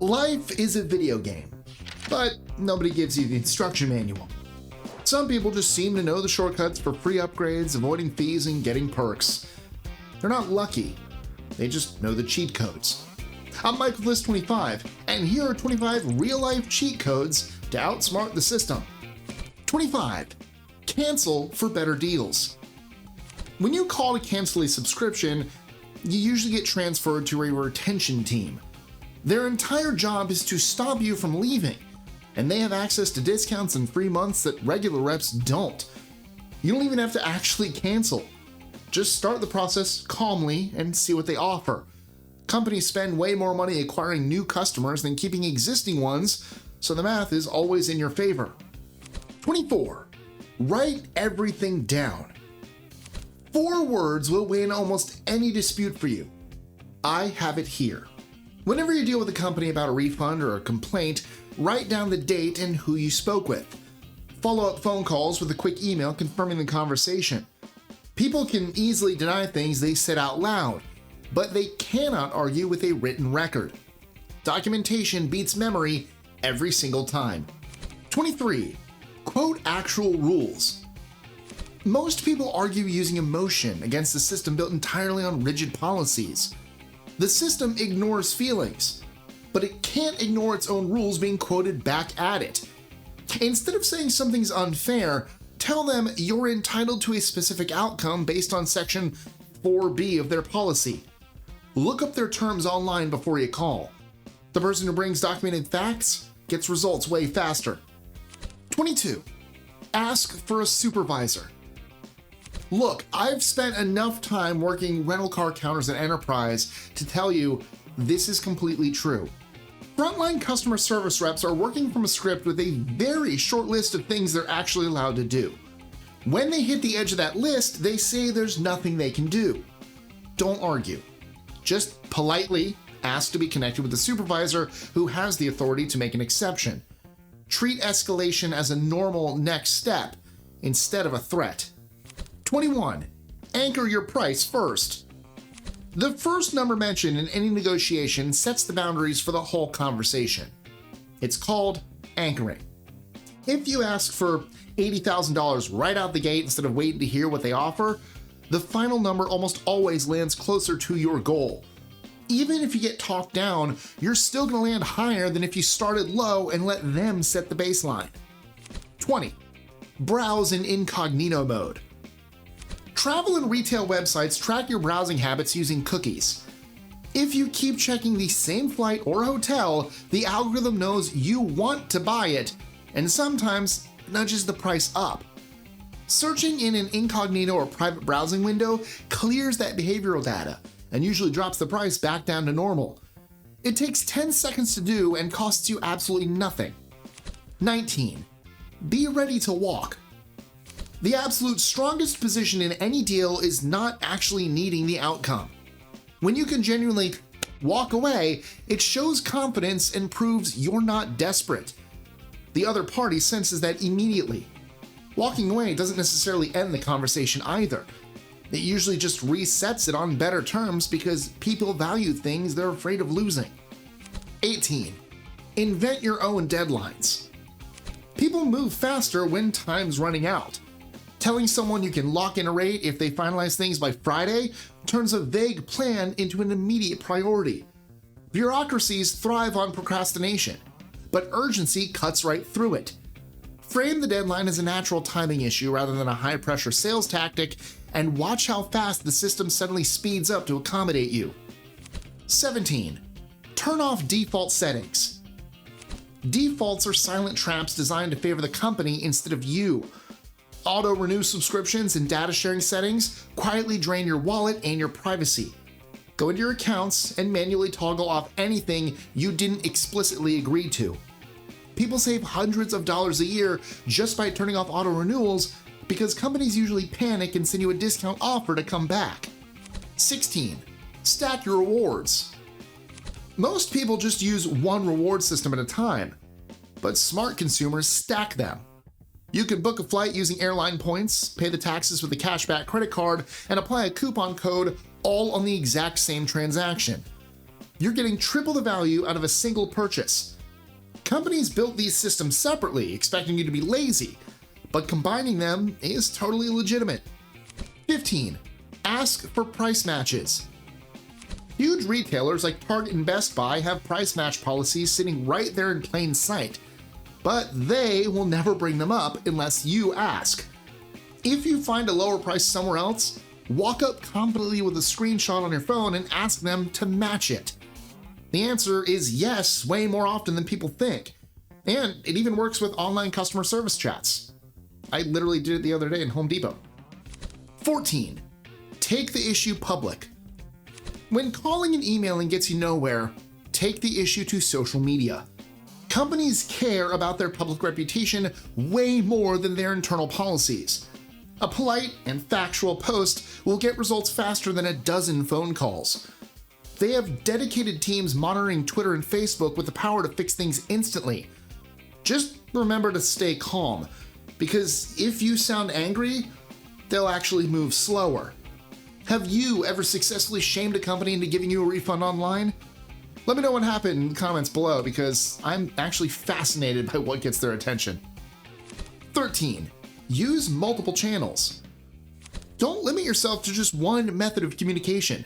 Life is a video game, but nobody gives you the instruction manual. Some people just seem to know the shortcuts for free upgrades, avoiding fees, and getting perks. They're not lucky, they just know the cheat codes. I'm Michael List 25, and here are 25 real-life cheat codes to outsmart the system. 25. Cancel for better deals. When you call to cancel a subscription, you usually get transferred to a retention team. Their entire job is to stop you from leaving, and they have access to discounts and free months that regular reps don't. You don't even have to actually cancel. Just start the process calmly and see what they offer. Companies spend way more money acquiring new customers than keeping existing ones, so the math is always in your favor. 24. Write everything down. 4 words will win almost any dispute for you. I have it here. Whenever you deal with a company about a refund or a complaint, write down the date and who you spoke with. Follow up phone calls with a quick email confirming the conversation. People can easily deny things they said out loud, but they cannot argue with a written record. Documentation beats memory every single time. 23. Quote actual rules. Most people argue using emotion against a system built entirely on rigid policies. The system ignores feelings, but it can't ignore its own rules being quoted back at it. Instead of saying something's unfair, tell them you're entitled to a specific outcome based on section 4B of their policy. Look up their terms online before you call. The person who brings documented facts gets results way faster. 22. Ask for a supervisor. Look, I've spent enough time working rental car counters at Enterprise to tell you this is completely true. Frontline customer service reps are working from a script with a very short list of things they're actually allowed to do. When they hit the edge of that list, they say there's nothing they can do. Don't argue. Just politely ask to be connected with a supervisor who has the authority to make an exception. Treat escalation as a normal next step instead of a threat. 21. Anchor your price first. The first number mentioned in any negotiation sets the boundaries for the whole conversation. It's called anchoring. If you ask for $80,000 right out the gate instead of waiting to hear what they offer, the final number almost always lands closer to your goal. Even if you get talked down, you're still going to land higher than if you started low and let them set the baseline. 20. Browse in incognito mode. Travel and retail websites track your browsing habits using cookies. If you keep checking the same flight or hotel, the algorithm knows you want to buy it, and sometimes nudges the price up. Searching in an incognito or private browsing window clears that behavioral data and usually drops the price back down to normal. It takes 10 seconds to do and costs you absolutely nothing. 19. Be ready to walk. The absolute strongest position in any deal is not actually needing the outcome. When you can genuinely walk away, it shows confidence and proves you're not desperate. The other party senses that immediately. Walking away doesn't necessarily end the conversation either. It usually just resets it on better terms because people value things they're afraid of losing. 18. Invent your own deadlines. People move faster when time's running out. Telling someone you can lock in a rate if they finalize things by Friday turns a vague plan into an immediate priority. Bureaucracies thrive on procrastination, but urgency cuts right through it. Frame the deadline as a natural timing issue rather than a high-pressure sales tactic, and watch how fast the system suddenly speeds up to accommodate you. 17. Turn off default settings. Defaults are silent traps designed to favor the company instead of you. Auto-renew subscriptions and data sharing settings quietly drain your wallet and your privacy. Go into your accounts and manually toggle off anything you didn't explicitly agree to. People save hundreds of dollars a year just by turning off auto-renewals because companies usually panic and send you a discount offer to come back. 16. Stack your rewards. Most people just use one reward system at a time, but smart consumers stack them. You can book a flight using airline points, pay the taxes with a cashback credit card, and apply a coupon code all on the exact same transaction. You're getting triple the value out of a single purchase. Companies built these systems separately, expecting you to be lazy, but combining them is totally legitimate. 15. Ask for price matches. Huge retailers like Target and Best Buy have price match policies sitting right there in plain sight, but they will never bring them up unless you ask. If you find a lower price somewhere else, walk up confidently with a screenshot on your phone and ask them to match it. The answer is yes way more often than people think, and it even works with online customer service chats. I literally did it the other day in Home Depot. 14. Take the issue public. When calling and emailing gets you nowhere, take the issue to social media. Companies care about their public reputation way more than their internal policies. A polite and factual post will get results faster than a dozen phone calls. They have dedicated teams monitoring Twitter and Facebook with the power to fix things instantly. Just remember to stay calm, because if you sound angry, they'll actually move slower. Have you ever successfully shamed a company into giving you a refund online? Let me know what happened in the comments below, because I'm actually fascinated by what gets their attention. 13. Use multiple channels. Don't limit yourself to just one method of communication.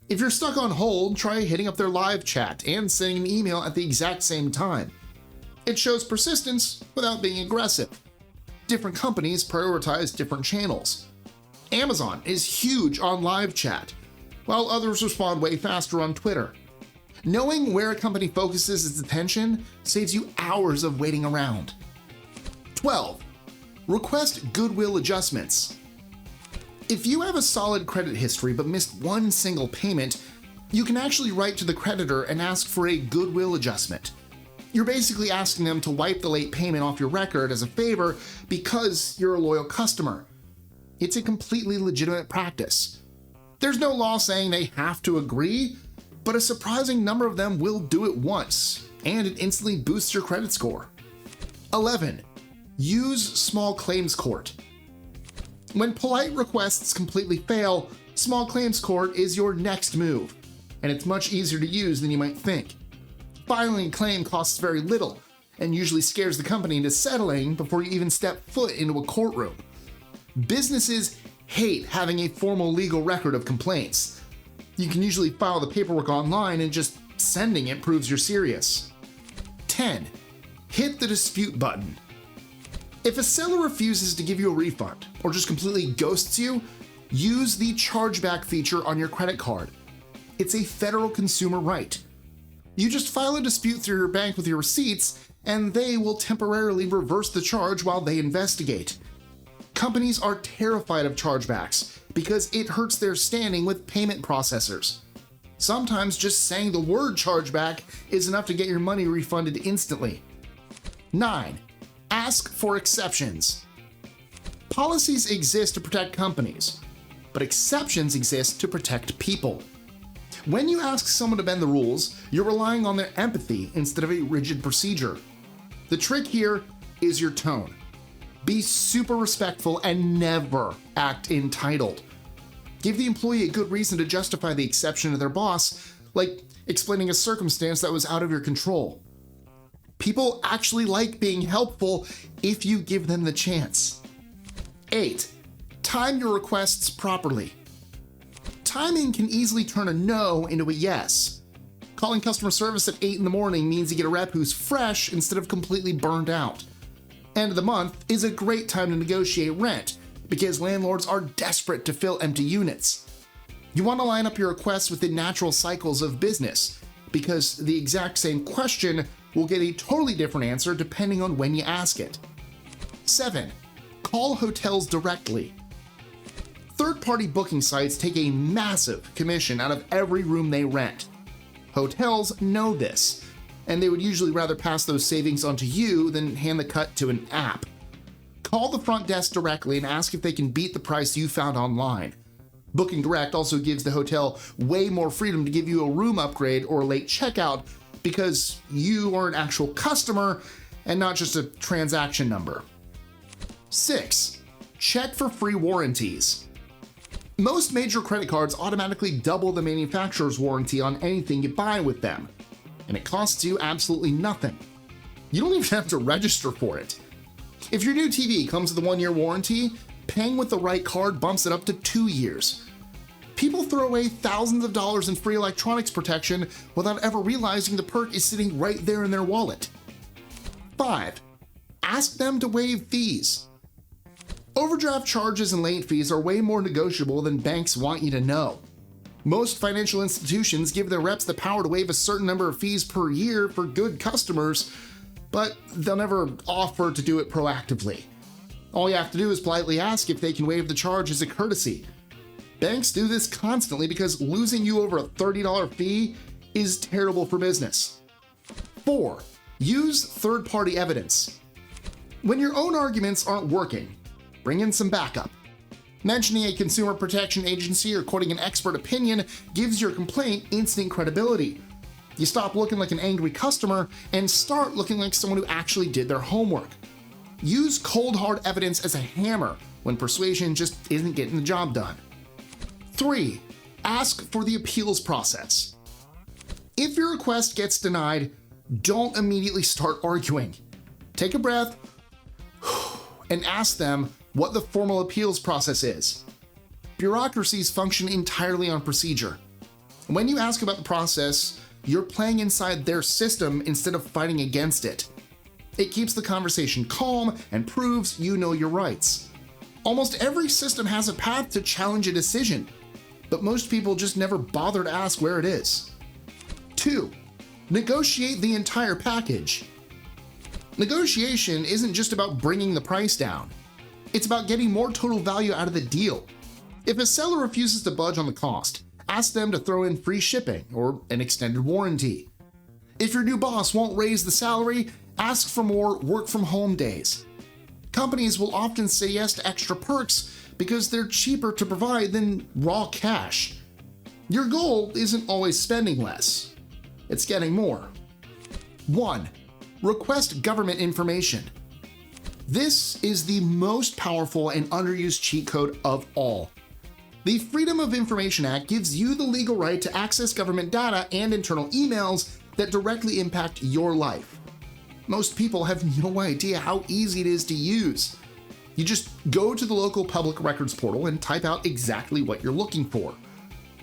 If you're stuck on hold, try hitting up their live chat and sending an email at the exact same time. It shows persistence without being aggressive. Different companies prioritize different channels. Amazon is huge on live chat, while others respond way faster on Twitter. Knowing where a company focuses its attention saves you hours of waiting around. 12. Request goodwill adjustments. If you have a solid credit history but missed one single payment, you can actually write to the creditor and ask for a goodwill adjustment. You're basically asking them to wipe the late payment off your record as a favor because you're a loyal customer. It's a completely legitimate practice. There's no law saying they have to agree, but a surprising number of them will do it once, and it instantly boosts your credit score. 11. Use small claims court. When polite requests completely fail, small claims court is your next move, and it's much easier to use than you might think. Filing a claim costs very little, and usually scares the company into settling before you even step foot into a courtroom. Businesses hate having a formal legal record of complaints. You can usually file the paperwork online, and just sending it proves you're serious. 10. Hit the dispute button. If a seller refuses to give you a refund or just completely ghosts you, use the chargeback feature on your credit card. It's a federal consumer right. You just file a dispute through your bank with your receipts, and they will temporarily reverse the charge while they investigate. Companies are terrified of chargebacks because it hurts their standing with payment processors. Sometimes just saying the word chargeback is enough to get your money refunded instantly. 9. Ask for exceptions. Policies exist to protect companies, but exceptions exist to protect people. When you ask someone to bend the rules, you're relying on their empathy instead of a rigid procedure. The trick here is your tone. Be super respectful and never act entitled. Give the employee a good reason to justify the exception to their boss, like explaining a circumstance that was out of your control. People actually like being helpful if you give them the chance. 8. Time your requests properly. Timing can easily turn a no into a yes. Calling customer service at 8 in the morning means you get a rep who's fresh instead of completely burned out. End of the month is a great time to negotiate rent because landlords are desperate to fill empty units. You want to line up your requests within natural cycles of business because the exact same question will get a totally different answer depending on when you ask it. 7. Call hotels directly. Third-party booking sites take a massive commission out of every room they rent. Hotels know this, and they would usually rather pass those savings on to you than hand the cut to an app. Call the front desk directly and ask if they can beat the price you found online. Booking direct also gives the hotel way more freedom to give you a room upgrade or a late checkout because you are an actual customer and not just a transaction number. 6. Check for free warranties. Most major credit cards automatically double the manufacturer's warranty on anything you buy with them, and it costs you absolutely nothing. You don't even have to register for it. If your new TV comes with a 1-year warranty, paying with the right card bumps it up to 2 years. People throw away thousands of dollars in free electronics protection without ever realizing the perk is sitting right there in their wallet. 5. Ask them to waive fees. Overdraft charges and late fees are way more negotiable than banks want you to know. Most financial institutions give their reps the power to waive a certain number of fees per year for good customers, but they'll never offer to do it proactively. All you have to do is politely ask if they can waive the charge as a courtesy. Banks do this constantly because losing you over a $30 fee is terrible for business. 4. Use third-party evidence. When your own arguments aren't working, bring in some backup. Mentioning a consumer protection agency or quoting an expert opinion gives your complaint instant credibility. You stop looking like an angry customer and start looking like someone who actually did their homework. Use cold hard evidence as a hammer when persuasion just isn't getting the job done. 3. Ask for the appeals process. If your request gets denied, don't immediately start arguing. Take a breath and ask them what the formal appeals process is. Bureaucracies function entirely on procedure. When you ask about the process, you're playing inside their system instead of fighting against it. It keeps the conversation calm and proves you know your rights. Almost every system has a path to challenge a decision, but most people just never bother to ask where it is. 2. Negotiate the entire package. Negotiation isn't just about bringing the price down. It's about getting more total value out of the deal. If a seller refuses to budge on the cost, ask them to throw in free shipping or an extended warranty. If your new boss won't raise the salary, ask for more work-from-home days. Companies will often say yes to extra perks because they're cheaper to provide than raw cash. Your goal isn't always spending less. It's getting more. 1. Request government information. This is the most powerful and underused cheat code of all. The Freedom of Information Act gives you the legal right to access government data and internal emails that directly impact your life. Most people have no idea how easy it is to use. You just go to the local public records portal and type out exactly what you're looking for.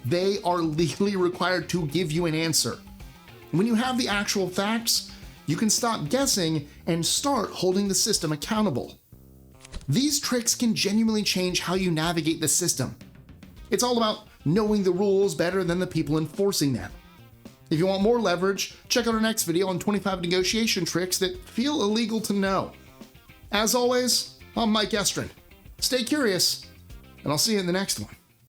They are legally required to give you an answer. When you have the actual facts, you can stop guessing and start holding the system accountable. These tricks can genuinely change how you navigate the system. It's all about knowing the rules better than the people enforcing them. If you want more leverage, check out our next video on 25 negotiation tricks that feel illegal to know. As always, I'm Mike Estrin. Stay curious, and I'll see you in the next one.